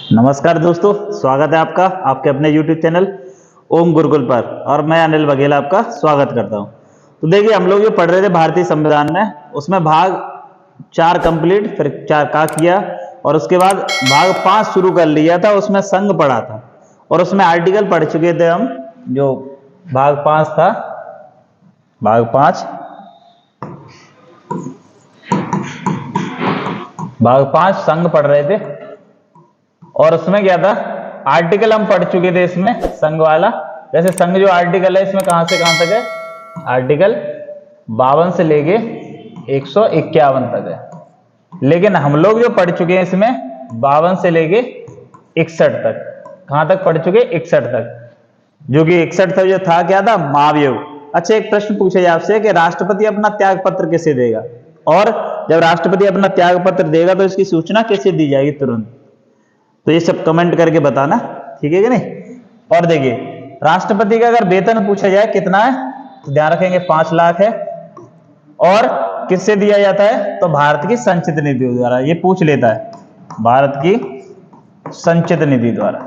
नमस्कार दोस्तों, स्वागत है आपका आपके अपने YouTube चैनल ओम गुरुकुल पर। और मैं अनिल बघेला आपका स्वागत करता हूं। तो देखिए, हम लोग जो पढ़ रहे थे भारतीय संविधान में, उसमें भाग 4 कंप्लीट, फिर 4 का किया और उसके बाद भाग 5 शुरू कर लिया था। उसमें संघ पढ़ा था और उसमें आर्टिकल पढ़ चुके थे हम। जो भाग 5 था, भाग 5 संघ पढ़ रहे थे और उसमें क्या था, आर्टिकल हम पढ़ चुके थे इसमें संघ वाला। जैसे संघ जो आर्टिकल है इसमें कहां से कहां तक है, आर्टिकल 52 से लेके 151 तक है। लेकिन हम लोग जो पढ़ चुके हैं इसमें 52 से लेके 61 तक। कहां तक पढ़ चुके, 61 तक। जो कि 61 तक जो था क्या था, महाभियोग। अच्छा, एक प्रश्न पूछा जाए आपसे कि राष्ट्रपति अपना त्याग पत्र किसे देगा, और जब राष्ट्रपति अपना त्याग पत्र देगा तो इसकी सूचना किसे दी जाएगी तुरंत। तो ये सब कमेंट करके बताना, ठीक है कि नहीं। और देखिए, राष्ट्रपति का अगर वेतन पूछा जाए कितना है, तो ध्यान रखेंगे 5 लाख है। और किससे दिया जाता है, तो भारत की संचित निधि द्वारा। ये पूछ लेता है, भारत की संचित निधि द्वारा,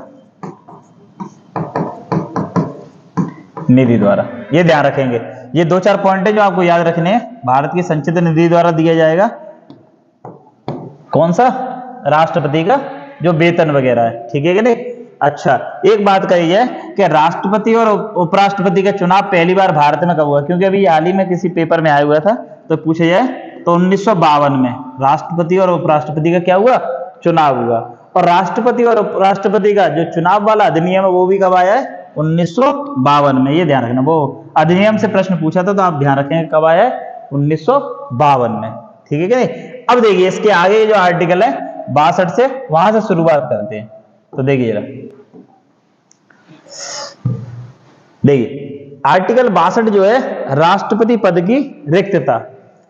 निधि द्वारा। ये ध्यान रखेंगे। ये 2-4 पॉइंट है जो आपको याद रखने हैं। भारत की संचित निधि द्वारा दिया जाएगा कौन सा, राष्ट्रपति का जो वेतन वगैरह है, ठीक है कि नहीं। अच्छा, एक बात कही है कि राष्ट्रपति और उपराष्ट्रपति का चुनाव पहली बार भारत में कब हुआ, क्योंकि अभी हाल ही में किसी पेपर में आया हुआ था। तो पूछा जाए तो 1952 में राष्ट्रपति और उपराष्ट्रपति का क्या हुआ, चुनाव हुआ। और राष्ट्रपति और उपराष्ट्रपति का जो चुनाव वाला अधिनियम है वो भी कब आया है, 1952 में। ये ध्यान रखना, वो अधिनियम से प्रश्न पूछा था, तो आप ध्यान रखेंगे कब आया है, 1952 में, ठीक है कि नहीं। अब देखिए, इसके आगे जो आर्टिकल है 62 से, वहां से शुरुआत करते हैं। तो देखिए आर्टिकल 62 जो है, राष्ट्रपति पद की रिक्तता।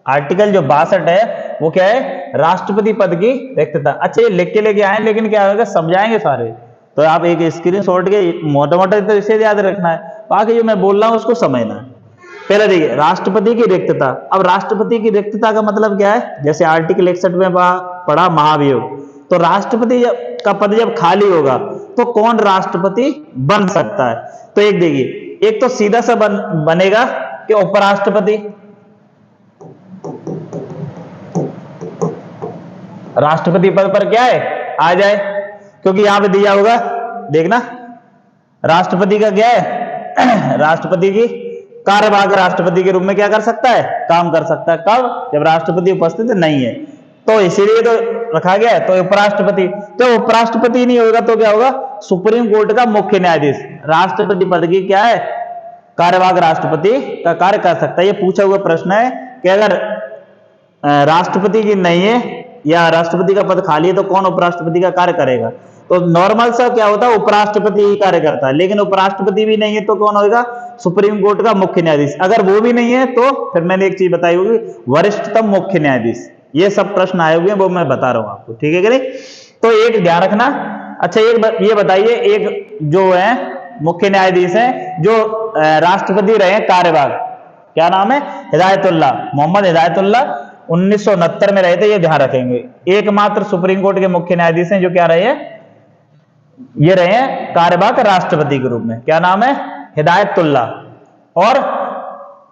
आर्टिकल जो 62 है वो क्या है, राष्ट्रपति पद की रिक्तता। अच्छा, ये लिख के लेके आए, लेकिन क्या होगा, समझाएंगे सारे। तो आप एक स्क्रीनशॉट के मोटा मोटा तो इसे याद रखना है, बाकी जो मैं बोल रहा हूं उसको समझना है। पहले देखिए, राष्ट्रपति की रिक्तता। अब राष्ट्रपति की रिक्तता का मतलब क्या है, जैसे आर्टिकल 61 में पढ़ा महाभियोग। तो राष्ट्रपति का पद जब खाली होगा तो कौन राष्ट्रपति बन सकता है। तो एक देखिए, एक तो सीधा सा बनेगा कि उपराष्ट्रपति। राष्ट्रपति पद पर क्या है, आ जाए, क्योंकि यहां पे दिया होगा, देखना राष्ट्रपति का क्या है, राष्ट्रपति की कार्यवाहक राष्ट्रपति के रूप में क्या कर सकता है, काम कर सकता है। कब, जब राष्ट्रपति उपस्थित नहीं है। तो इसीलिए तो रखा गया है। तो उपराष्ट्रपति, तो उपराष्ट्रपति नहीं होगा तो क्या होगा, सुप्रीम कोर्ट का मुख्य न्यायाधीश। राष्ट्रपति पद की क्या है, कार्यवाहक राष्ट्रपति का कार्य कर सकता है। ये पूछा हुआ प्रश्न है कि अगर राष्ट्रपति की नहीं है या राष्ट्रपति का पद खाली है तो कौन उपराष्ट्रपति का कार्य करेगा। तो नॉर्मल सा क्या होता है, उपराष्ट्रपति ही कार्य करता है। लेकिन उपराष्ट्रपति भी नहीं है तो कौन होगा, सुप्रीम कोर्ट का मुख्य न्यायाधीश। अगर वो भी नहीं है तो फिर मैंने एक चीज बताई होगी, वरिष्ठतम मुख्य न्यायाधीश। ये सब प्रश्न आए हुए हैं, वो मैं बता रहा हूं आपको, ठीक है कि नहीं। तो एक ध्यान रखना। अच्छा, ये बताइए, एक जो है मुख्य न्यायाधीश है जो राष्ट्रपति रहे कार्यवाहक, क्या नाम है, हिदायतुल्लाह, मोहम्मद हिदायतुल्लाह, 1969 में रहे थे। ये ध्यान रखेंगे। एकमात्र सुप्रीम कोर्ट के मुख्य न्यायाधीश हैं जो क्या रहे हैं, ये रहे हैं कार्यवाहक राष्ट्रपति के रूप में। क्या नाम है, हिदायतुल्लाह। और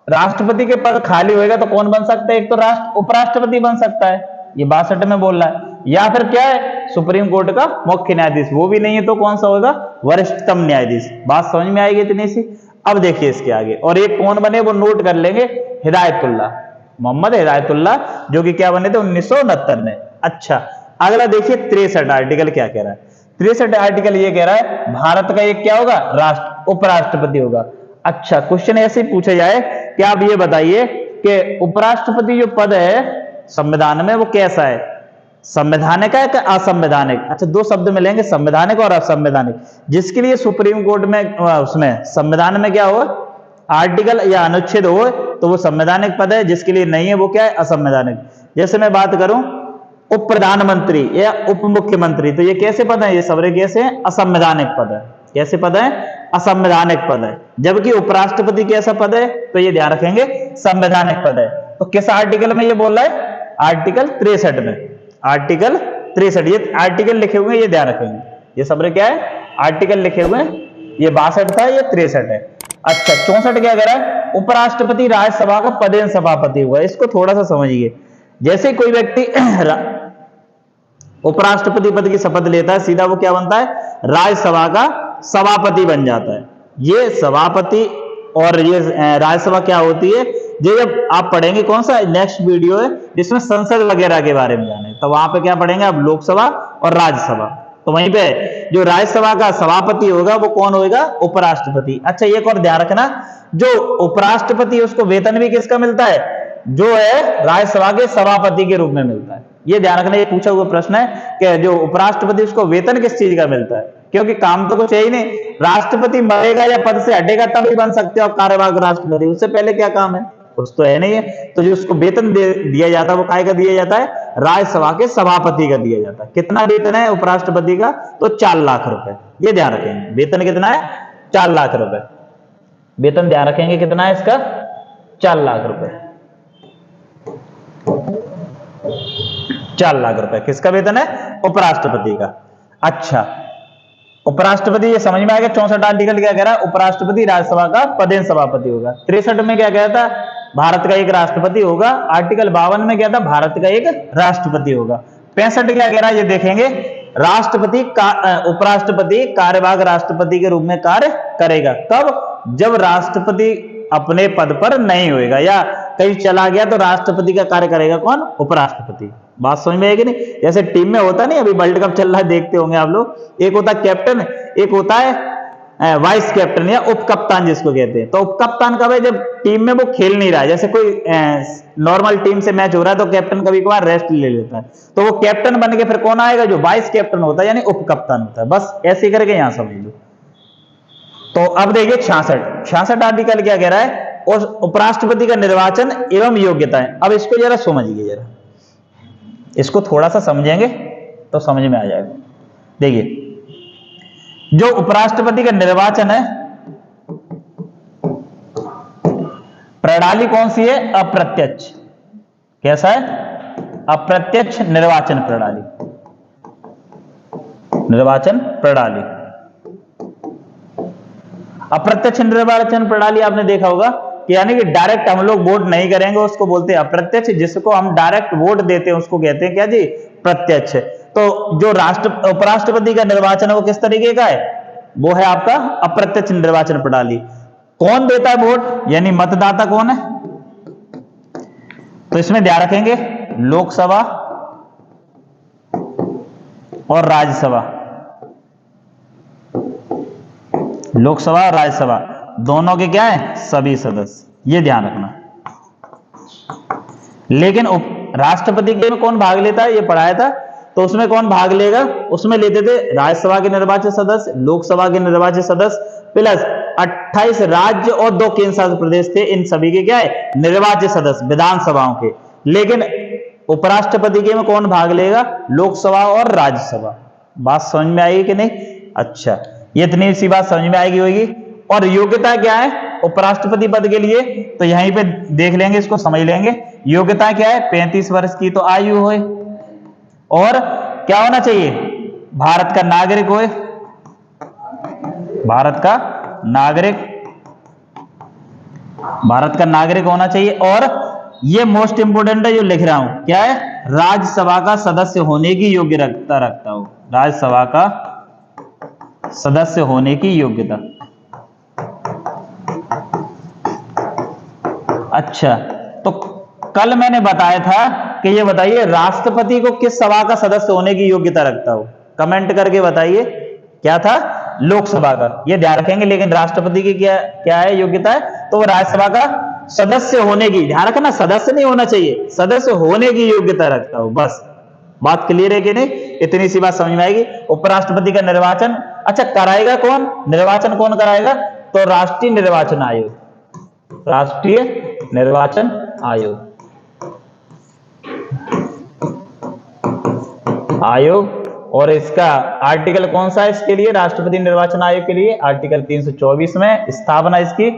राष्ट्रपति के पद खाली होएगा तो कौन बन सकता है, एक तो उपराष्ट्रपति बन सकता है, ये 62 में बोल रहा है। या फिर क्या है, सुप्रीम कोर्ट का मुख्य न्यायाधीश। वो भी नहीं है तो कौन सा होगा, वरिष्ठतम न्यायाधीश। बात समझ में आएगी इतनी सी। अब देखिए इसके आगे, और एक कौन बने वो नोट कर लेंगे, हिदायतुल्लाह, मोहम्मद हिदायतुल्लाह, जो कि क्या बने थे 1969 में। अच्छा, अगला देखिए 63 आर्टिकल क्या कह रहा है। 63 आर्टिकल ये कह रहा है, भारत का एक क्या होगा, उपराष्ट्रपति होगा। अच्छा, क्वेश्चन ऐसे ही पूछा जाए कि आप ये बताइए कि उपराष्ट्रपति जो पद है संविधान में वो कैसा है, संवैधानिक है कि असंवैधानिक। अच्छा, 2 शब्द मिलेंगे, संवैधानिक और असंवैधानिक। जिसके लिए सुप्रीम कोर्ट में उसमें संविधान में क्या हो, आर्टिकल या अनुच्छेद हो तो वो संवैधानिक पद है, जिसके लिए नहीं है वो क्या है, असंवैधानिक। जैसे मैं बात करूं उप प्रधानमंत्री या उप मुख्यमंत्री, तो ये कैसे पद है, ये सबरे कैसे है, असंवैधानिक पद है। कैसे पद है, असंवैधानिक पद है। जबकि उपराष्ट्रपति कैसा पद है, तो ये ध्यान रखेंगे, संवैधानिक पद है। तो किस आर्टिकल में ये बोल रहा है, आर्टिकल 63 में। आर्टिकल 63, ये आर्टिकल लिखे हुए हैं, ये ध्यान रखेंगे। ये सब क्या है, आर्टिकल लिखे हुए हैं। ये 62 था, ये 63 है। अच्छा 64 क्या कह रहा है, उपराष्ट्रपति राज्यसभा का पदेन सभापति हुआ। इसको थोड़ा सा समझिए। जैसे कोई व्यक्ति उपराष्ट्रपति पद की शपथ लेता है, सीधा वो क्या बनता है, राज्यसभा का सभापति बन जाता है। ये सभापति और ये राज्यसभा क्या होती है, ये जब आप पढ़ेंगे, कौन सा नेक्स्ट वीडियो है जिसमें संसद वगैरह के बारे में जाने, तो वहां पे क्या पढ़ेंगे आप, लोकसभा और राज्यसभा। तो वहीं पे जो राज्यसभा का सभापति होगा वो कौन होगा, उपराष्ट्रपति। अच्छा एक और ध्यान रखना, जो उपराष्ट्रपति उसको वेतन भी किसका मिलता है, जो है राज्यसभा के सभापति के रूप में मिलता है। ये ध्यान रखना, ये पूछा हुआ प्रश्न है कि जो उपराष्ट्रपति उसको वेतन किस चीज का मिलता है, क्योंकि काम तो कुछ है ही नहीं। राष्ट्रपति मरेगा या पद से हटेगा तभी बन सकते हो आप कार्यवाहक राष्ट्रपति, उससे पहले क्या काम है, कुछ तो है नहीं है। तो जो उसको वेतन दिया जाता है वो काय का दिया जाता है, राज्यसभा के सभापति का दिया जाता है। कितना वेतन है उपराष्ट्रपति का, तो 4 लाख रुपए। ये ध्यान रखेंगे, वेतन कितना है, 4 लाख रुपए वेतन। ध्यान रखेंगे कितना है इसका, 4 लाख रुपए। 4 लाख रुपए किसका वेतन है, उपराष्ट्रपति का। अच्छा उपराष्ट्रपति, ये समझ में आ गया। 64 आर्टिकल क्या कह रहा है, उपराष्ट्रपति राज्यसभा का पदेन सभापति होगा। 63 में क्या कहता, भारत का एक राष्ट्रपति होगा। आर्टिकल 52 में क्या था, भारत का एक राष्ट्रपति होगा। 65 क्या कह रहा है, ये देखेंगे, राष्ट्रपति का उपराष्ट्रपति कार्यवाहक राष्ट्रपति के रूप में कार्य करेगा। कब, जब राष्ट्रपति अपने पद पर नहीं होएगा या कहीं चला गया तो राष्ट्रपति का कार्य करेगा कौन, उपराष्ट्रपति। बात समझ में आएगी नहीं। जैसे टीम में होता नहीं, अभी वर्ल्ड कप चल रहा है, देखते होंगे आप लोग, एक होता है कैप्टन, एक होता है वाइस कैप्टन या उप कप्तान जिसको कहते हैं। तो उप कप्तान कब है, जब टीम में वो खेल नहीं रहा है। जैसे कोई नॉर्मल टीम से मैच हो रहा है तो कैप्टन कभी कभार रेस्ट ले लेता है, तो वो कैप्टन बन के फिर कौन आएगा, जो वाइस कैप्टन होता है यानी उप कप्तान होता है। बस ऐसे करके यहां समझ लो। तो अब देखिए 66 आर्टिकल क्या कह रहा है, और उपराष्ट्रपति का निर्वाचन एवं योग्यताएं। अब इसको जरा समझिए, जरा इसको थोड़ा सा समझेंगे तो समझ में आ जाएगा। देखिए जो उपराष्ट्रपति का निर्वाचन है, प्रणाली कौन सी है, अप्रत्यक्ष। कैसा है, अप्रत्यक्ष निर्वाचन प्रणाली। निर्वाचन प्रणाली, अप्रत्यक्ष निर्वाचन प्रणाली आपने देखा होगा कि यानी कि डायरेक्ट हम लोग वोट नहीं करेंगे, उसको बोलते हैं अप्रत्यक्ष। जिसको हम डायरेक्ट वोट देते हैं उसको कहते हैं क्या जी, प्रत्यक्ष। तो जो उपराष्ट्रपति का निर्वाचन है वो किस तरीके का है, वो है आपका अप्रत्यक्ष निर्वाचन प्रणाली। कौन देता है वोट, यानी मतदाता कौन है। तो इसमें ध्यान रखेंगे लोकसभा और राज्यसभा, लोकसभा और राज्यसभा दोनों के क्या है, सभी सदस्य। ये ध्यान रखना। लेकिन राष्ट्रपति के में कौन भाग लेता है, ये पढ़ाया था। तो उसमें कौन भाग लेगा, उसमें लेते थे राज्यसभा के निर्वाचित सदस्य, लोकसभा के निर्वाचित सदस्य, प्लस 28 राज्य और 2 केंद्र शासित प्रदेश थे, इन सभी के क्या है, निर्वाचित सदस्य विधानसभाओं के। लेकिन उपराष्ट्रपति के में कौन भाग लेगा, लोकसभा और राज्यसभा। बात समझ में आएगी कि नहीं। अच्छा ये इतनी सी बात समझ में आएगी होगी। और योग्यता क्या है उपराष्ट्रपति पद के लिए, तो यहीं पे देख लेंगे, इसको समझ लेंगे। योग्यता क्या है, 35 वर्ष की तो आयु होए, और क्या होना चाहिए, भारत का नागरिक होए, भारत का नागरिक, भारत का नागरिक होना चाहिए। और ये मोस्ट इंपोर्टेंट है जो लिख रहा हूं, क्या है, राज्यसभा का सदस्य होने की योग्यता रखता हो, राज्यसभा का सदस्य होने की योग्यता। अच्छा तो कल मैंने बताया था कि ये बताइए राष्ट्रपति को किस सभा का सदस्य होने की योग्यता रखता हो, कमेंट करके बताइए। क्या था, लोकसभा का। ये ध्यान रखेंगे। लेकिन राष्ट्रपति की क्या क्या है योग्यता है, तो वो राज्यसभा का सदस्य होने की, ध्यान रखना सदस्य नहीं होना चाहिए, सदस्य होने की योग्यता रखता हो। बस बात क्लियर है कि नहीं, इतनी सी बात समझ में आएगी। उपराष्ट्रपति का निर्वाचन अच्छा कराएगा कौन, निर्वाचन कौन कराएगा, तो राष्ट्रीय निर्वाचन आयोग, राष्ट्रीय निर्वाचन आयोग, आयोग। और इसका आर्टिकल कौन सा है इसके लिए, राष्ट्रपति निर्वाचन आयोग के लिए, आर्टिकल 324 में। स्थापना इसकी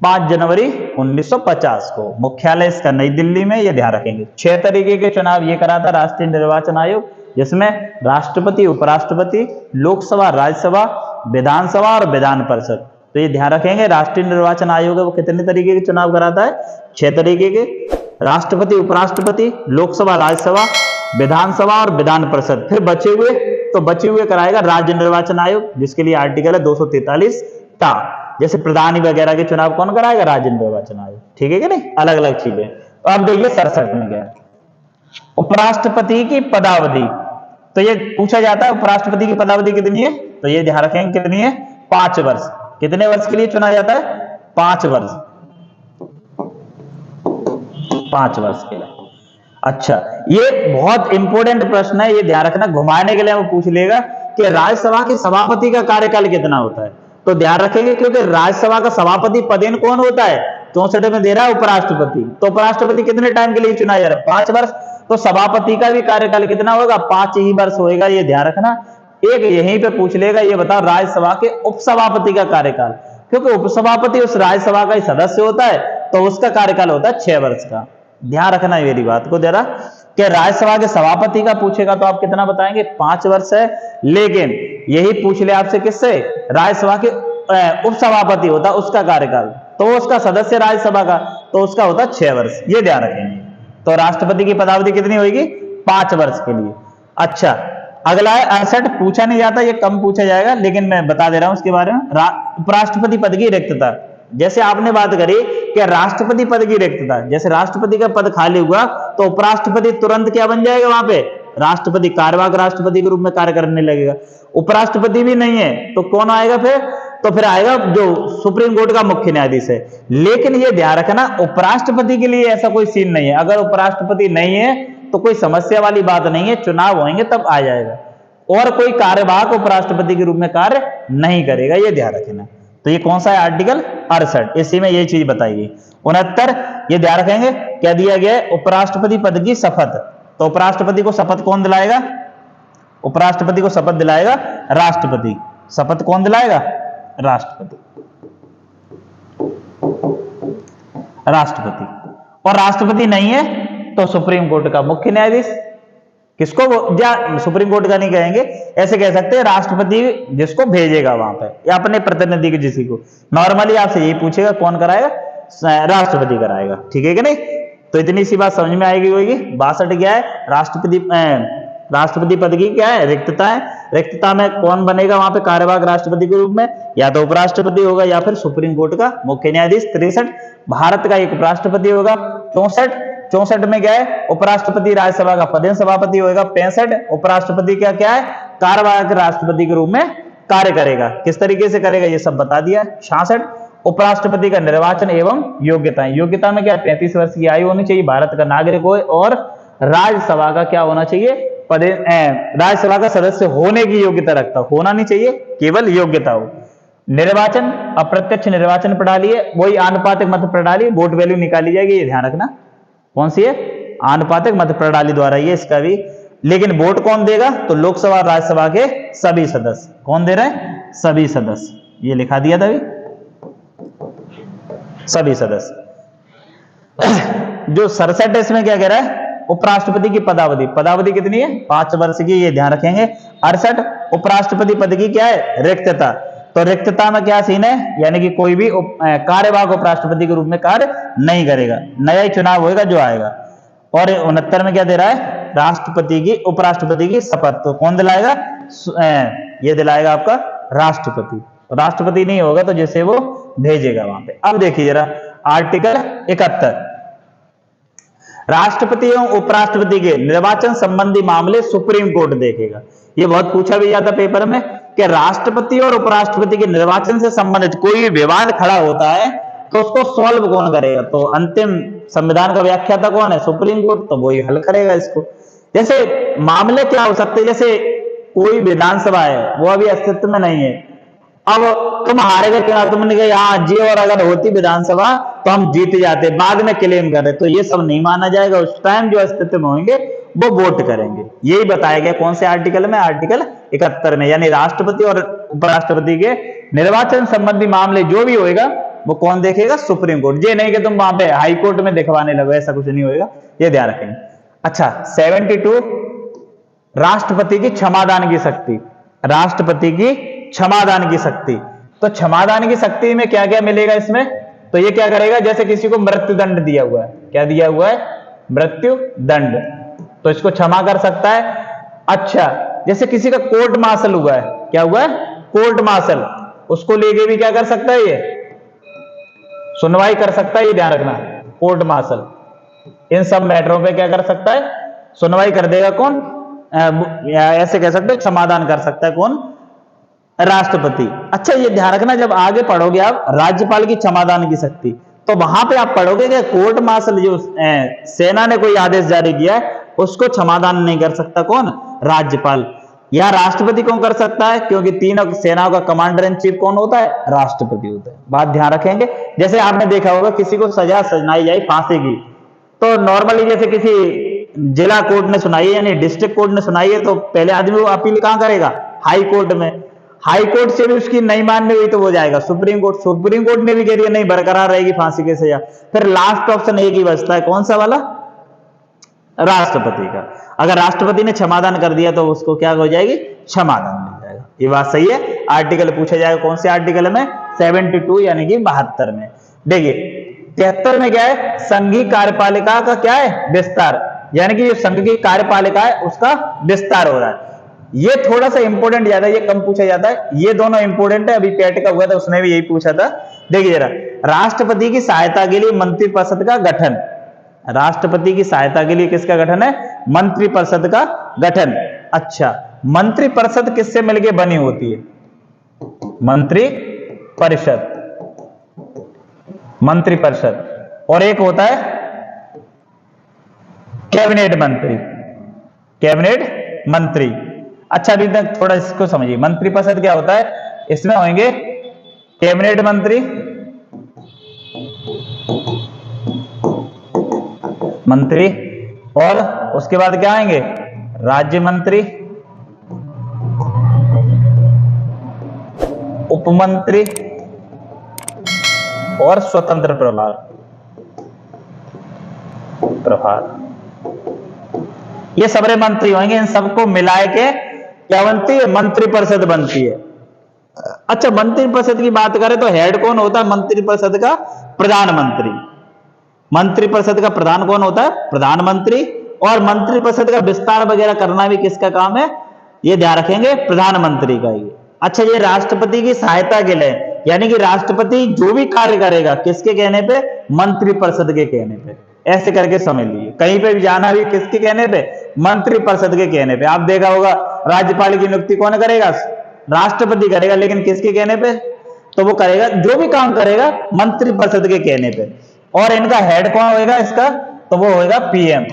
5 जनवरी 1950 को, मुख्यालय इसका नई दिल्ली में। ये ध्यान रखेंगे। 6 तरीके के चुनाव ये कराता राष्ट्रीय निर्वाचन आयोग, जिसमें राष्ट्रपति, उपराष्ट्रपति, लोकसभा, राज्यसभा, विधानसभा और विधान परिषद। तो ये ध्यान रखेंगे, राष्ट्रीय निर्वाचन आयोग है वो कितने तरीके के चुनाव कराता है? 6 तरीके के, राष्ट्रपति, उपराष्ट्रपति, लोकसभा, राज्यसभा, विधानसभा और विधान परिषद। फिर बचे हुए कराएगा राज्य निर्वाचन आयोग, जिसके लिए आर्टिकल है 243 टा। जैसे प्रधानी वगैरह के चुनाव कौन कराएगा? राज्य निर्वाचन आयोग। ठीक है कि नहीं? अलग अलग चीजें। तो अब देखिए 67 में क्या है, उपराष्ट्रपति की पदावधि। तो ये पूछा जाता है उपराष्ट्रपति की पदावधि कितनी है, तो ये ध्यान रखेंगे कितनी है? 5 वर्ष। कितने वर्ष के लिए चुना जाता है? 5 वर्ष, 5 वर्ष के लिए। अच्छा, ये बहुत इंपॉर्टेंट प्रश्न है, ये ध्यान रखना, घुमाने के लिए वो पूछ लेगा कि राज्यसभा के सभापति का कार्यकाल कितना होता है। तो ध्यान रखेंगे, क्योंकि राज्यसभा का सभापति पदेन कौन होता है? 64 में दे रहा है उपराष्ट्रपति। तो उपराष्ट्रपति कितने टाइम के लिए चुना जा रहा है? 5 वर्ष। तो सभापति का भी कार्यकाल कितना होगा? 5 ही वर्ष होएगा, ये ध्यान रखना। एक यहीं पे पूछ लेगा, ये बताओ राज्यसभा के उपसभापति का कार्यकाल, क्योंकि उपसभापति उस राज्यसभा का ही सदस्य होता है, तो उसका कार्यकाल होता है 6 वर्ष का। ध्यान रखना मेरी बात को जरा, कि राज्यसभा के सभापति का पूछेगा तो आप कितना बताएंगे? 5 वर्ष है। लेकिन यही पूछ ले आपसे किससे? राज्यसभा के उपसभापति होता उसका कार्यकाल, तो उसका सदस्य राज्यसभा का, तो उसका होता 6 वर्ष। ये ध्यान रखेंगे। तो राष्ट्रपति की पदावधि कितनी होगी? 5 वर्ष के लिए। अच्छा, अगला है 68, पूछा नहीं जाता, ये कम पूछा जाएगा, लेकिन मैं बता दे रहा हूं उसके बारे में। उपराष्ट्रपति पद की रिक्तता। जैसे आपने बात करी कि राष्ट्रपति पद की रिक्तता, जैसे राष्ट्रपति का पद खाली हुआ तो उपराष्ट्रपति तुरंत क्या बन जाएगा? वहां पे राष्ट्रपति, कार्यवाहक राष्ट्रपति के रूप में कार्य करने लगेगा। उपराष्ट्रपति भी नहीं है तो कौन आएगा फिर? तो फिर आएगा जो सुप्रीम कोर्ट का मुख्य न्यायाधीश है। लेकिन ये ध्यान रखना, उपराष्ट्रपति के लिए ऐसा कोई सीन नहीं है। अगर उपराष्ट्रपति नहीं है तो कोई समस्या वाली बात नहीं है, चुनाव होंगे तब आ जाएगा, और कोई कार्यवाहक उपराष्ट्रपति के रूप में कार्य नहीं करेगा, ये ध्यान रखना। तो ये कौन सा है? आर्टिकल 68, इसी में ये चीज बताइए। 69, ये ध्यान रखेंगे, क्या दिया गया है? उपराष्ट्रपति पद की शपथ। तो उपराष्ट्रपति को शपथ कौन दिलाएगा? उपराष्ट्रपति को शपथ दिलाएगा राष्ट्रपति। शपथ कौन दिलाएगा? राष्ट्रपति। राष्ट्रपति। और राष्ट्रपति नहीं है तो सुप्रीम कोर्ट का मुख्य न्यायाधीश। किसको? सुप्रीम कोर्ट का नहीं कहेंगे, ऐसे कह सकते हैं राष्ट्रपति जिसको भेजेगा वहां पे, या अपने प्रतिनिधि के किसी को। नॉर्मली आपसे यही पूछेगा कौन कराएगा? राष्ट्रपति कराएगा। ठीक है कि नहीं? तो इतनी सी बात समझ में आएगी होगी। 62 क्या है? राष्ट्रपति पद की क्या है? रिक्तता है। रिक्तता में कौन बनेगा वहां पे कार्यवाहक राष्ट्रपति के रूप में? या तो उपराष्ट्रपति होगा या फिर सुप्रीम कोर्ट का मुख्य न्यायाधीश। 63, भारत का एक उपराष्ट्रपति होगा। 64 में क्या है? उपराष्ट्रपति राज्यसभा का पदेन सभापति होगा। 65, उपराष्ट्रपति क्या क्या है? कार्यवाहक राष्ट्रपति के रूप में कार्य करेगा। किस तरीके से करेगा ये सब बता दिया। 66, उपराष्ट्रपति का निर्वाचन एवं योग्यताएं। योग्यता में क्या? 35 वर्ष की आयु होनी चाहिए, भारत का नागरिक हो, और राज्यसभा का क्या होना चाहिए? राज्यसभा का सदस्य होने की योग्यता रखता, होना नहीं चाहिए, केवल योग्यता हो। निर्वाचन अप्रत्यक्ष निर्वाचन प्रणाली है, वही आनुपातिक मत प्रणाली, वोट वैल्यू निकाली जाएगी, ये ध्यान रखना। कौन सी है? आनुपातिक मत प्रणाली द्वारा ये इसका भी। लेकिन वोट कौन देगा? तो लोकसभा राज्यसभा के सभी सदस्य। कौन दे रहे हैं? सभी सदस्य। ये लिखा दिया था अभी, सभी सदस्य। जो 67 है इसमें क्या कह रहा है? उपराष्ट्रपति की पदावधि कितनी है? 5 वर्ष की, ये ध्यान रखेंगे। 68, उपराष्ट्रपति पद की क्या है? रिक्तता। तो रिक्तता में क्या सीन है? यानी कि कोई भी कार्यवाहक उपराष्ट्रपति के रूप में कार्य नहीं करेगा, नया ही चुनाव होगा जो आएगा। और 69 में क्या दे रहा है? उपराष्ट्रपति की शपथ। तो कौन दिलाएगा? ये दिलाएगा आपका राष्ट्रपति। राष्ट्रपति नहीं होगा तो जैसे वो भेजेगा वहां पे। अब देखिए जरा आर्टिकल 71, राष्ट्रपति एवं उपराष्ट्रपति के निर्वाचन संबंधी मामले सुप्रीम कोर्ट देखेगा। ये बहुत पूछा भी जाता पेपर में कि राष्ट्रपति और उपराष्ट्रपति के निर्वाचन से संबंधित कोई विवाद खड़ा होता है तो उसको सॉल्व कौन करेगा? तो अंतिम संविधान का व्याख्याता कौन है? Supreme court. तो वही हल करेगा इसको। जैसे मामले क्या हो सकते हैं? जैसे कोई विधानसभा है वो अभी अस्तित्व में नहीं है, अब तुम हारे गए चुनाव, तुमने कहा हाँ जी, और अगर होती विधानसभा तो हम जीत जाते, बाद में क्लेम कर रहे, तो ये सब नहीं माना जाएगा। उस टाइम जो अस्तित्व में होंगे वो वोट करेंगे। यही बताया गया कौन से आर्टिकल में? आर्टिकल 71 में। यानी राष्ट्रपति और उपराष्ट्रपति के निर्वाचन संबंधी मामले जो भी होएगा वो कौन देखेगा? Supreme court. ये नहीं कि तुम वहां पे हाई कोर्ट में दिखवाने लगो, ऐसा कुछ नहीं होएगा, ये ध्यान रखेंगे। अच्छा, 72 राष्ट्रपति की क्षमादान की शक्ति, राष्ट्रपति की क्षमादान की शक्ति। तो क्षमादान की शक्ति में क्या क्या मिलेगा इसमें? तो ये क्या करेगा, जैसे किसी को मृत्यु दंड दिया हुआ है, क्या दिया हुआ है? मृत्यु दंड, तो इसको क्षमा कर सकता है। अच्छा, जैसे किसी का कोर्ट मार्शल हुआ है, क्या हुआ है? कोर्ट मार्शल, उसको लेके भी क्या कर सकता है? ये सुनवाई कर सकता है, ये ध्यान रखना। कोर्ट मार्शल इन सब मैटरों पे क्या कर सकता है? सुनवाई कर देगा। कौन? ऐसे कह सकते हैं समाधान कर सकता है। कौन? राष्ट्रपति। अच्छा, ये ध्यान रखना, जब आगे पढ़ोगे आप राज्यपाल की क्षमादान की शक्ति, तो वहां पे आप पढ़ोगे कि कोर्ट मार्शल जो सेना ने कोई आदेश जारी किया है उसको क्षमादान नहीं कर सकता। कौन? राज्यपाल। या राष्ट्रपति कौन कर सकता है? क्योंकि तीनों सेनाओं का कमांडर इन चीफ कौन होता है? राष्ट्रपति होता है। बात ध्यान रखेंगे। जैसे आपने देखा होगा किसी को सजा सुनाई जाए फांसी की, तो नॉर्मली जैसे किसी जिला कोर्ट ने सुनाई है यानी डिस्ट्रिक्ट कोर्ट ने सुनाई है, तो पहले आदमी वो अपील कहां करेगा? हाई कोर्ट में। हाई कोर्ट से भी उसकी नहीं माननी हुई तो वो जाएगा सुप्रीम कोर्ट। सुप्रीम कोर्ट ने भी कह दिया नहीं, बरकरार रहेगी फांसी की सजा। फिर लास्ट ऑप्शन एक ही बचता है, कौन सा वाला? राष्ट्रपति का। अगर राष्ट्रपति ने क्षमादान कर दिया तो उसको क्या हो जाएगी? क्षमादान मिल जाएगा। ये बात सही है। आर्टिकल पूछा जाएगा, कौन से आर्टिकल में? 72 यानी कि 72 में। देखिए 73 में क्या है? संघीय कार्यपालिका का क्या है? विस्तार, यानी कि जो संघ की कार्यपालिका है उसका विस्तार हो रहा है। ये थोड़ा सा इंपोर्टेंट ज्यादा, ये कम पूछा जाता है। ये दोनों इंपोर्टेंट है। अभी पेट का हुआ था उसने भी यही पूछा था। देखिए जरा, राष्ट्रपति की सहायता के लिए मंत्रिपरिषद का गठन। राष्ट्रपति की सहायता के लिए किसका गठन है? मंत्रिपरिषद का गठन। अच्छा, मंत्रिपरिषद किससे मिलकर बनी होती है? मंत्रिपरिषद, मंत्रिपरिषद। और एक होता है कैबिनेट मंत्री, कैबिनेट मंत्री। अच्छा, अभी तक थोड़ा इसको समझिए। मंत्रिपरिषद क्या होता है? इसमें होंगे कैबिनेट मंत्री, मंत्री, और उसके बाद क्या आएंगे? राज्य मंत्री, उपमंत्री और स्वतंत्र प्रभार। ये सबरे मंत्री होंगे। इन सबको मिलाए के क्या बनती है? मंत्रिपरिषद बनती है। अच्छा, मंत्रिपरिषद की बात करें तो हेड कौन होता है मंत्रिपरिषद का? प्रधानमंत्री। मंत्रिपरिषद का प्रधान कौन होता है? प्रधानमंत्री। और मंत्रिपरिषद का विस्तार वगैरह करना भी किसका काम है? ये ध्यान रखेंगे, प्रधानमंत्री का। ये अच्छा, ये राष्ट्रपति की सहायता के लिए, यानी कि राष्ट्रपति जो भी कार्य करेगा किसके कहने पे? मंत्रिपरिषद के कहने पे। ऐसे करके समझ लीजिए, कहीं पे भी जाना भी किसके कहने पे? मंत्रिपरिषद के कहने पे। आप देखा होगा राज्यपाल की नियुक्ति कौन करेगा? राष्ट्रपति करेगा, लेकिन किसके कहने पे? तो वो करेगा, जो भी काम करेगा मंत्रिपरिषद के कहने पे। और इनका हेड कौन होएगा इसका? तो वो होएगा पीएम,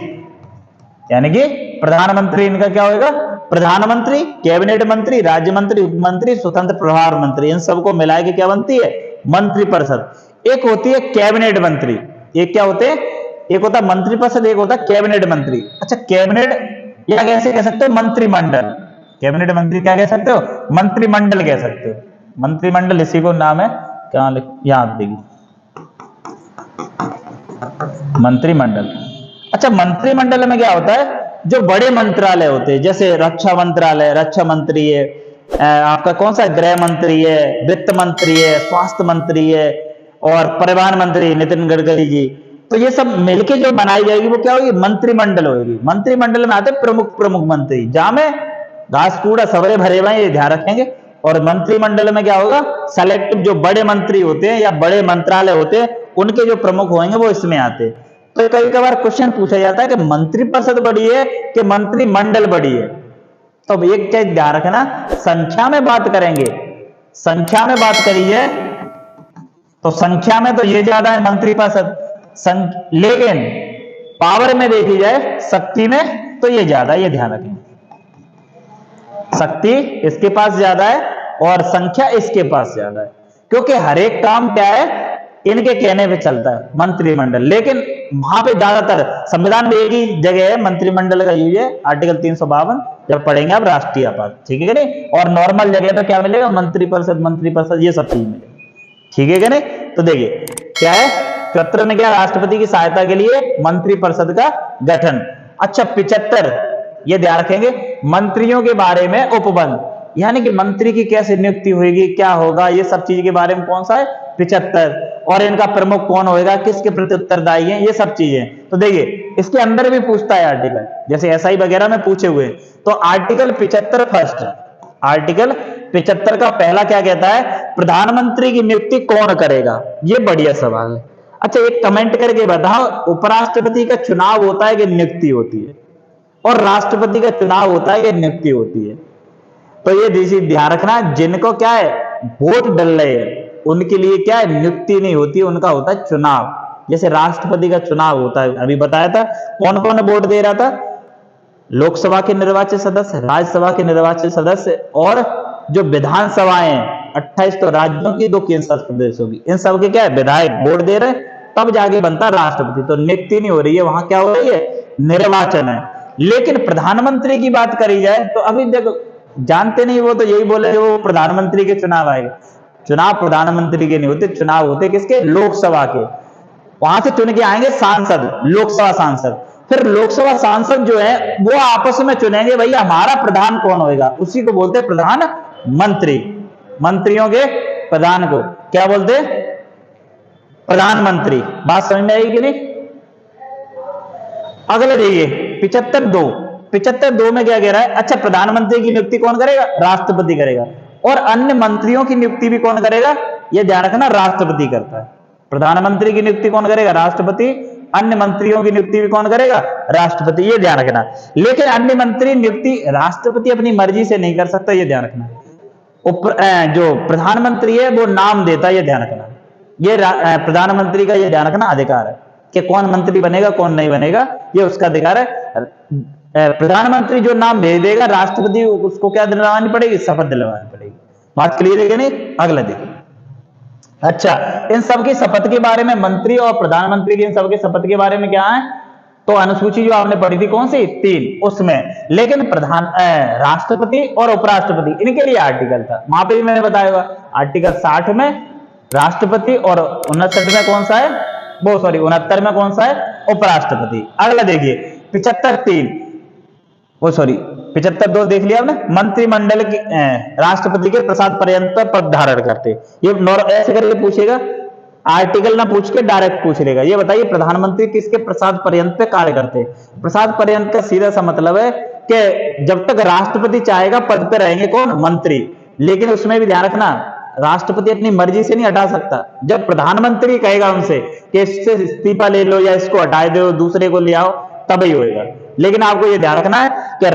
यानी कि प्रधानमंत्री। इनका क्या होएगा? प्रधानमंत्री, कैबिनेट मंत्री, राज्य मंत्री, उपमंत्री, स्वतंत्र प्रभार मंत्री। इन सबको मिला के क्या बनती है? मंत्रिपरिषद। एक होती है कैबिनेट मंत्री। एक क्या होते हैं? एक होता है मंत्रिपरिषद, एक होता है कैबिनेट मंत्री। अच्छा, कैबिनेट या कैसे कह सकते हो? मंत्रिमंडल। कैबिनेट मंत्री क्या कह सकते हो? मंत्रिमंडल कह सकते हो। मंत्रिमंडल इसी को नाम है। क्या याद देगी? मंत्रिमंडल। अच्छा, मंत्रिमंडल में क्या होता है? जो बड़े मंत्रालय होते हैं, जैसे रक्षा मंत्रालय, रक्षा मंत्री है, आपका कौन सा? गृह मंत्री है, वित्त मंत्री है, स्वास्थ्य मंत्री है, और परिवहन मंत्री नितिन गडकरी जी। तो ये सब मिलके जो बनाई जाएगी वो क्या होगी? मंत्रिमंडल होगी। मंत्रिमंडल में आते प्रमुख प्रमुख मंत्री, जहां में घास कूड़ा सबरे भरे हुए, ये ध्यान रखेंगे। और मंत्रिमंडल में क्या होगा? सेलेक्टिव जो बड़े मंत्री होते हैं या बड़े मंत्रालय होते हैं, उनके जो प्रमुख होंगे वो इसमें आते हैं। तो कई बार क्वेश्चन पूछा जाता है कि मंत्रिपरिषद बड़ी है कि मंत्रिमंडल बड़ी है? तो एक चीज ध्यान रखना, संख्या में बात करेंगे, संख्या में बात करिए तो संख्या में तो ये ज्यादा है मंत्रिपरिषद, लेकिन पावर में देखी जाए, शक्ति में तो ये ज्यादा। ये ध्यान रखें, शक्ति इसके पास ज्यादा है और संख्या इसके पास ज्यादा है, क्योंकि हर एक काम क्या है? इनके कहने पे चलता है मंत्रिमंडल। लेकिन वहां पे ज्यादातर संविधान में एक ही जगह है मंत्रिमंडल का यूज है, आर्टिकल 352, जब पढ़ेंगे आप राष्ट्रीय आपात, ठीक है कि नहीं? और नॉर्मल जगह पे क्या मिलेगा? मंत्रिपरिषद, मंत्रिपरिषद, ये सब चीज मिलेगा, ठीक है कि नहीं? तो देखिए क्या है, 74 में क्या? राष्ट्रपति की सहायता के लिए मंत्रिपरिषद का गठन। अच्छा, 75 ये ध्यान रखेंगे। मंत्रियों के बारे में उपबंध, यानी कि मंत्री की कैसे नियुक्ति होगी, क्या होगा, ये सब चीज के बारे में कौन सा है 75, और इनका प्रमुख कौन होगा, किसके प्रति उत्तरदायी है, ये सब चीजें। तो देखिए इसके अंदर भी पूछता है आर्टिकल, जैसे एसआई वगैरह में पूछे हुए। तो आर्टिकल 75 फर्स्ट, आर्टिकल 75 का पहला क्या कहता है, प्रधानमंत्री की नियुक्ति कौन करेगा। ये बढ़िया सवाल है। अच्छा एक कमेंट करके बताओ, उपराष्ट्रपति का चुनाव होता है कि नियुक्ति होती है, और राष्ट्रपति का चुनाव होता है कि नियुक्ति होती है। तो ये ध्यान रखना, जिनको क्या है वोट डल रहे हैं उनके लिए क्या है नियुक्ति नहीं होती, उनका होता है चुनाव। जैसे राष्ट्रपति का चुनाव होता है, अभी बताया था कौन कौन वोट दे रहा था, लोकसभा के निर्वाचित सदस्य, राज्यसभा के निर्वाचित सदस्य, और जो विधानसभाएं हैं 28 तो राज्यों की, 2 केंद्र प्रदेशों की, इन सब के क्या है विधायक वोट दे रहे हैं, तब जाके बनता राष्ट्रपति। तो नियुक्ति नहीं हो रही है, वहां क्या हो रही है निर्वाचन है। लेकिन प्रधानमंत्री की बात करी जाए तो अभी देखो जानते नहीं, वो तो यही बोले वो प्रधानमंत्री के चुनाव आएगा। चुनाव प्रधानमंत्री के नहीं होते, चुनाव होते किसके, लोकसभा के। वहां से चुन के आएंगे सांसद, लोकसभा सांसद। फिर लोकसभा सांसद जो है वो आपस में चुनेंगे भैया हमारा प्रधान कौन होगा, उसी को बोलते हैं प्रधानमंत्री। मंत्रियों के प्रधान को क्या बोलते हैं, प्रधानमंत्री। बात समझ में आएगी कि नहीं। अगले देखिए 75(2) में क्या कह रहा है, अच्छा प्रधानमंत्री की नियुक्ति कौन करेगा, राष्ट्रपति करेगा, और अन्य मंत्रियों की नियुक्ति भी कौन करेगा, यह ध्यान रखना राष्ट्रपति करता है। प्रधानमंत्री की नियुक्ति कौन करेगा, राष्ट्रपति, अन्य मंत्रियों की नियुक्ति भी कौन करेगा, राष्ट्रपति, ये ध्यान रखना। लेकिन अन्य मंत्री नियुक्ति राष्ट्रपति अपनी मर्जी से नहीं कर सकता, ये ध्यान रखना। जो प्रधानमंत्री है वो नाम देता है, ये ध्यान रखना। ये प्रधानमंत्री का ये ध्यान रखना अधिकार है कि कौन मंत्री बनेगा कौन नहीं बनेगा, ये उसका अधिकार है। प्रधानमंत्री जो नाम भेज देगा, राष्ट्रपति उसको क्या दिलवानी पड़ेगी, शपथ दिलवानी पड़ेगी। बात क्लियर है कि नहीं। अगला देखिए, अच्छा इन सबकी शपथ के बारे में, मंत्री और प्रधानमंत्री की इन सबके शपथ के बारे में क्या है, तो अनुसूची जो आपने पढ़ी थी कौन सी 3, उसमें। लेकिन राष्ट्रपति और उपराष्ट्रपति इनके लिए आर्टिकल था, वहां पे भी मैंने बताया होगा। आर्टिकल 60 में राष्ट्रपति और 59 में कौन सा है, वो सॉरी 69 में कौन सा है, उपराष्ट्रपति। अगला देखिए 75(3), वो सॉरी 75(2) देख लिया आपने, मंत्रिमंडल की राष्ट्रपति के प्रसाद पर्यंत पद धारण करते। ये ऐसे करके पूछेगा, आर्टिकल ना पूछ के डायरेक्ट पूछ लेगा। ये बताइए प्रधानमंत्री किसके प्रसाद पर्यंत पे कार्य करते। प्रसाद पर्यंत का सीधा सा मतलब है कि जब तक राष्ट्रपति चाहेगा पद पे रहेंगे कौन, मंत्री। लेकिन उसमें भी ध्यान रखना, राष्ट्रपति अपनी मर्जी से नहीं हटा सकता। जब प्रधानमंत्री कहेगा उनसे कि इससे इस्तीफा ले लो या इसको हटा दो दूसरे को ले आओ, तभी होएगा। लेकिन आपको यह ध्यान रखना है कि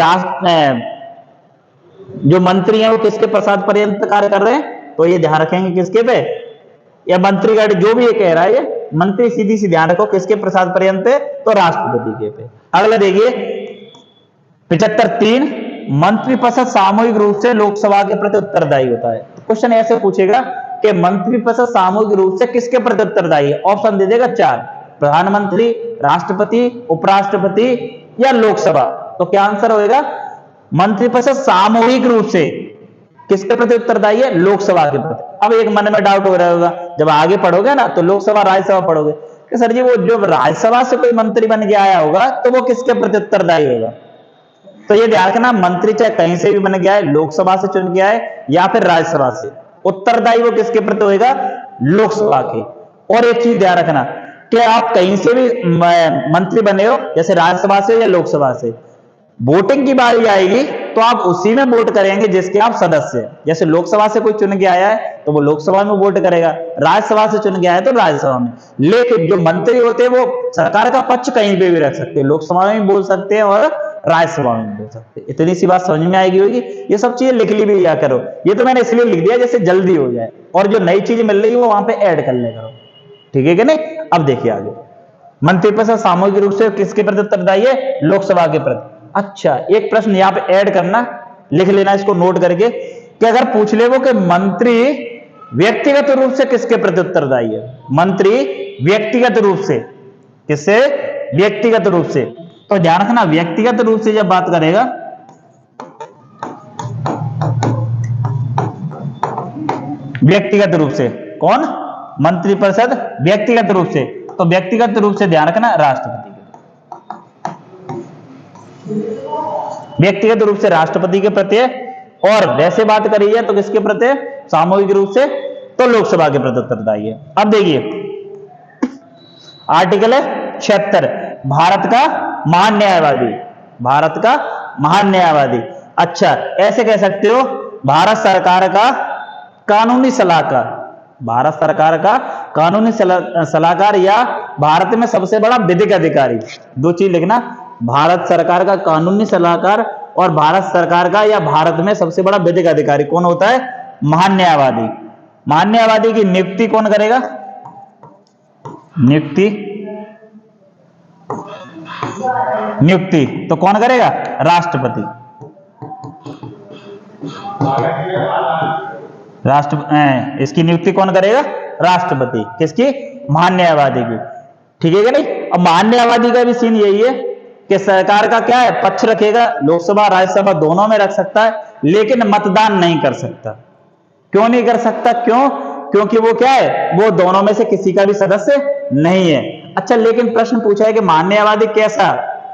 जो मंत्री हैं वो किसके प्रसाद पर्यंत कार्य कर रहे हैं, तो ये ध्यान रखेंगे किसके पे, या मंत्री का जो भी ये कह रहा है, ये मंत्री सीधी सी ध्यान रखो किसके प्रसाद पर्यंत है, तो राष्ट्रपति के पे। अगला देखिए 75(3), मंत्रिपरिषद सामूहिक रूप से लोकसभा के प्रति उत्तरदायी होता है। तो क्वेश्चन ऐसे पूछेगा कि मंत्रिपरिषद सामूहिक रूप से किसके प्रति उत्तरदायी है, ऑप्शन दे देगा 4, प्रधानमंत्री, राष्ट्रपति, उपराष्ट्रपति या लोकसभा। तो क्या आंसर होगा, मंत्रिपरिषद सामूहिक रूप से किसके प्रति उत्तरदायी है, लोकसभा के प्रति। अब एक मन में डाउट हो रहा होगा, जब आगे पढ़ोगे ना तो लोकसभा राज्यसभा पढ़ोगे कि सर जी वो जो राज्यसभा से कोई मंत्री बन के आया होगा तो वो किसके प्रति उत्तरदायी होगा। तो ये ध्यान रखना, मंत्री चाहे कहीं से भी बन गया है, लोकसभा से चुन के आए या फिर राज्यसभा से, उत्तरदायी वो किसके प्रति होगा, लोकसभा के। और एक चीज ध्यान रखना कि आप कहीं से भी मंत्री बने हो, जैसे राज्यसभा से या लोकसभा से, वोटिंग की बारी आएगी तो आप उसी में वोट करेंगे जिसके आप सदस्य हैं। जैसे लोकसभा से कोई चुन के आया है तो वो लोकसभा में वोट करेगा, राज्यसभा से चुन के आया है तो राज्यसभा में। लेकिन जो मंत्री होते हैं वो सरकार का पक्ष कहीं पे भी रख सकते हैं, लोकसभा में भी बोल सकते हैं और राज्यसभा में बोल सकते हैं। इतनी सी बात समझ में आएगी होगी। ये सब चीजें लिख ली भी लिया करो, ये तो मैंने इसलिए लिख दिया जैसे जल्दी हो जाए, और जो नई चीज मिल रही है वो वहां पे ऐड कर ले करो, ठीक है कि नहीं। अब देखिए आगे, मंत्रिपरिषद सामूहिक रूप से किसके प्रति उत्तरदायी है, लोकसभा के प्रति। अच्छा एक प्रश्न यहाँ पे ऐड करना, लिख लेना इसको नोट करके, कि अगर पूछ ले वो कि मंत्री व्यक्तिगत रूप से किसके प्रति उत्तरदायी है, मंत्री व्यक्तिगत रूप से किससे, व्यक्तिगत रूप से। तो ध्यान रखना व्यक्तिगत रूप से जब बात करेगा, व्यक्तिगत रूप से कौन, मंत्रिपरिषद व्यक्तिगत रूप से, तो व्यक्तिगत रूप से ध्यान रखना राष्ट्रपति के। व्यक्तिगत रूप से राष्ट्रपति के प्रति है, और वैसे बात करी है तो किसके प्रति है, सामूहिक रूप से तो लोकसभा के प्रति उत्तरदायी है। अब देखिए आर्टिकल है 76, भारत का महान न्यायवादी, भारत का महान न्यायवादी। अच्छा, ऐसे कह सकते हो भारत सरकार का कानूनी सलाहकार, भारत सरकार का कानूनी सलाहकार या भारत में सबसे बड़ा विधिक अधिकारी। दो चीज लिखना, भारत सरकार का कानूनी सलाहकार और भारत सरकार का या भारत में सबसे बड़ा विधिक अधिकारी कौन होता है, महान न्यायवादी। महान न्यायवादी की नियुक्ति कौन करेगा, नियुक्ति तो कौन करेगा, राष्ट्रपति। इसकी नियुक्ति कौन करेगा, राष्ट्रपति। किसकी, महान न्यायवादी की। ठीक है कि नहीं। अब महान न्यायवादी का भी सीन यही है कि सरकार का क्या है, पक्ष रखेगा, लोकसभा राज्यसभा दोनों में रख सकता है, लेकिन मतदान नहीं कर सकता। क्यों नहीं कर सकता, क्यों, क्योंकि वो क्या है, वो दोनों में से किसी का भी सदस्य नहीं है। अच्छा, लेकिन प्रश्न पूछा है कि महान न्यायवादी कैसा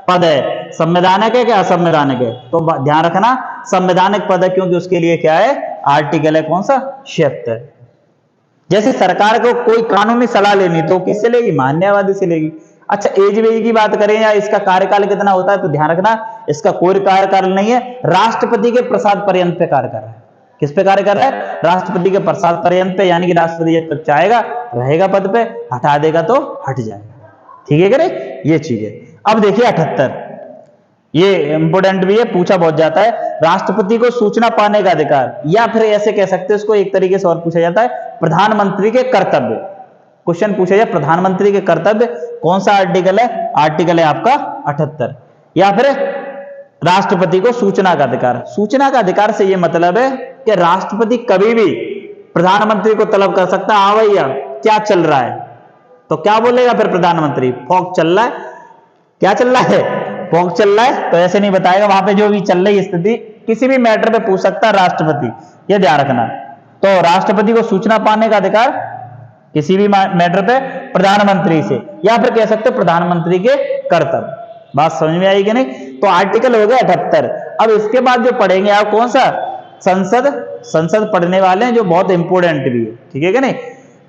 पद है, संवैधानिक है क्या असंवैधानिक है, तो ध्यान रखना संवैधानिक पद है, क्योंकि उसके लिए क्या है, आर्टिकल है कौन सा, 76। जैसे सरकार को कोई कानूनी सलाह लेनी तो किससे लेगी, महान न्यायवादी से लेगी। अच्छा, एज वेज की बात करें या इसका कार्यकाल कितना होता है, तो ध्यान रखना इसका कोई कार्यकाल नहीं है, राष्ट्रपति के प्रसाद पर्यंत पे कार्य कर रहा है। किस पे कार्य कर रहा है, राष्ट्रपति के प्रसाद पर्यंत पे, यानी कि राष्ट्रपति जब तक चाहेगा रहेगा पद पे, हटा देगा तो हट जाएगा। ठीक है करे, ये चीज है। अब देखिए 78, ये इंपोर्टेंट भी है, पूछा बहुत जाता है, राष्ट्रपति को सूचना पाने का अधिकार, या फिर ऐसे कह सकते हैं इसको एक तरीके से और पूछा जाता है, प्रधानमंत्री के कर्तव्य। क्वेश्चन पूछा जाए प्रधानमंत्री के कर्तव्य, कौन सा आर्टिकल है, आर्टिकल है आपका 78। या फिर राष्ट्रपति को सूचना का अधिकार। सूचना का अधिकार से यह मतलब है कि राष्ट्रपति कभी भी प्रधानमंत्री को तलब कर सकता है, हाँ भैया क्या चल रहा है, तो क्या बोलेगा फिर प्रधानमंत्री, फॉग चल रहा है, क्या चल रहा है, फॉग चल रहा है, तो ऐसे नहीं बताएगा, वहां पे जो भी चल रही स्थिति किसी भी मैटर पे पूछ सकता है राष्ट्रपति, ये ध्यान रखना। तो राष्ट्रपति को सूचना पाने का अधिकार किसी भी मैटर पे प्रधानमंत्री से, या फिर कह सकते प्रधानमंत्री के कर्तव्य। बात समझ में आएगी नहीं। तो आर्टिकल हो गया 78। अब इसके बाद जो पढ़ेंगे आप कौन सा, संसद पढ़ने वाले हैं, जो बहुत इंपोर्टेंट भी है। ठीक है कि नहीं।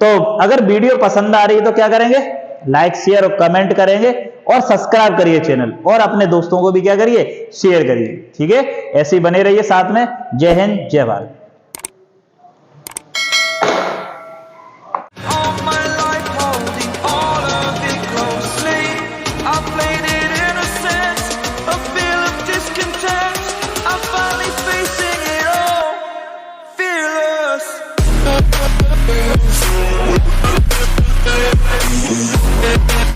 तो अगर वीडियो पसंद आ रही है तो क्या करेंगे, लाइक शेयर और कमेंट करेंगे, और सब्सक्राइब करिए चैनल, और अपने दोस्तों को भी क्या करिए, शेयर करिए। ठीक है, ऐसे ही बने रहिए साथ में। जय हिंद, जय भारत।